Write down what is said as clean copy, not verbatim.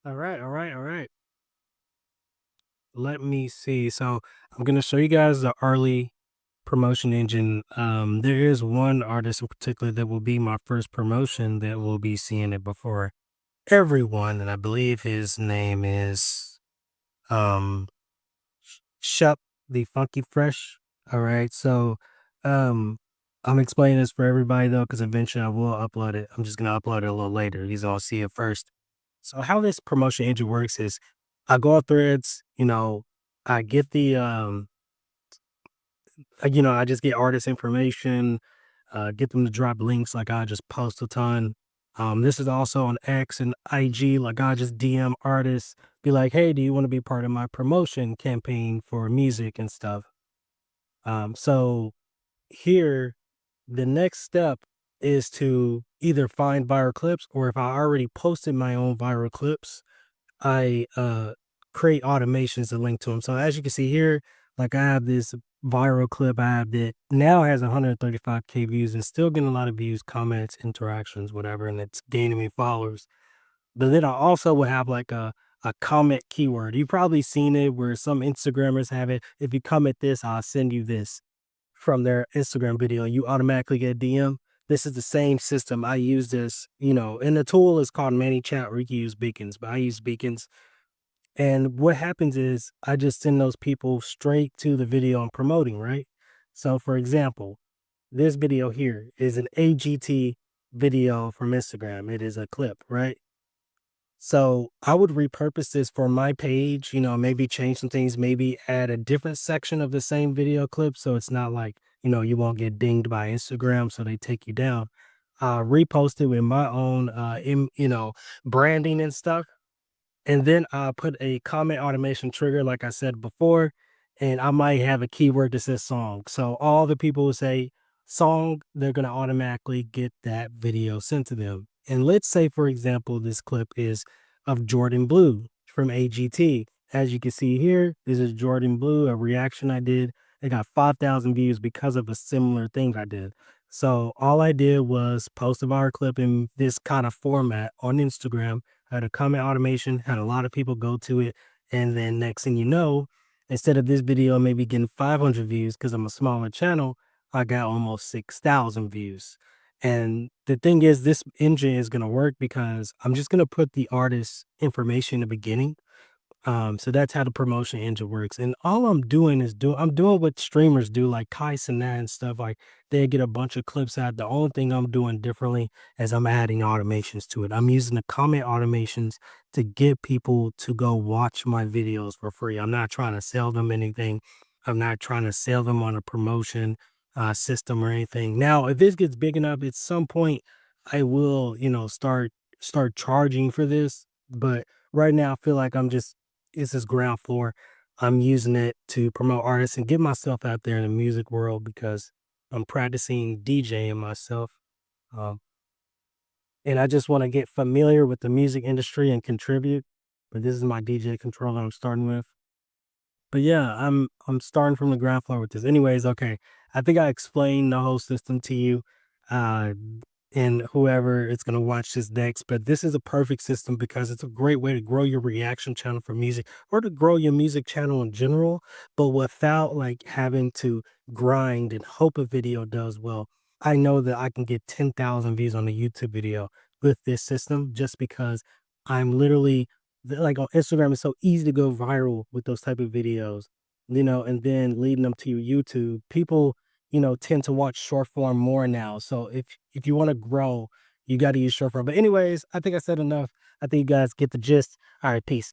All right, all right, all right. Let me see. So I'm gonna show you guys the early promotion engine. There is one artist in particular that will be my first promotion that will be seeing it before everyone, and I believe his name is um Shup the Funky Fresh. All right, so um I'm explaining this for everybody though, because eventually I will upload it. I'm just gonna upload it a little later. He's all see it first. So how this promotion engine works is I go on threads, I get I just get artist information, get them to drop links, like I just post a ton. This is also on X and IG, like I just DM artists, be like, hey, do you want to be part of my promotion campaign for music and stuff? So here, the next step is to either find viral clips, or if I already posted my own viral clips, I create automations to link to them. So as you can see here, like I have this viral clip I have that now has 135K views and still getting a lot of views, comments, interactions, whatever, and it's gaining me followers. But then I also will have like a comment keyword. You've probably seen it where some Instagrammers have it. If you comment this, I'll send you this from their Instagram video. You automatically get a DM. This is the same system. I use this, and the tool is called Manychat, or you can use beacons, but I use beacons. And what happens is I just send those people straight to the video I'm promoting, right? So for example, this video here is an AGT video from Instagram. It is a clip, right? So I would repurpose this for my page, maybe change some things, maybe add a different section of the same video clip. So it's not like, you won't get dinged by Instagram. So they take you down. Repost it with my own, branding and stuff, and then I put a comment automation trigger, like I said before, and I might have a keyword that says song. So all the people who say song, they're going to automatically get that video sent to them. And let's say, for example, this clip is of Jordan Blue from AGT. As you can see here, this is Jordan Blue, a reaction I did. It got 5,000 views because of a similar thing I did. So all I did was post a viral clip in this kind of format on Instagram, had a comment automation, had a lot of people go to it. And then next thing you know, instead of this video maybe getting 500 views because I'm a smaller channel, I got almost 6,000 views. And the thing is, this engine is going to work because I'm just going to put the artist's information in the beginning. So that's how the promotion engine works. And all I'm doing is I'm doing what streamers do, like Kai Cenat and stuff. Like they get a bunch of clips out. The only thing I'm doing differently is I'm adding automations to it. I'm using the comment automations to get people to go watch my videos for free. I'm not trying to sell them anything. I'm not trying to sell them on a promotion system or anything. Now, if this gets big enough, at some point I will, start charging for this. But right now I feel like it's this ground floor. I'm using it to promote artists and get myself out there in the music world because I'm practicing DJing myself. Um, and I just want to get familiar with the music industry and contribute. But this is my DJ controller I'm starting with. But yeah, I'm starting from the ground floor with this. Anyways, okay. I think I explained the whole system to you. Uh and whoever is going to watch this next, but this is a perfect system because it's a great way to grow your reaction channel for music, or to grow your music channel in general, but without like having to grind and hope a video does well. I know that I can get 10,000 views on a YouTube video with this system just because I'm literally like on Instagram, it's so easy to go viral with those type of videos, and then leading them to your YouTube. People, tend to watch short form more now. So if you want to grow, you got to use short form. But anyways, I think I said enough. I think you guys get the gist. All right, peace.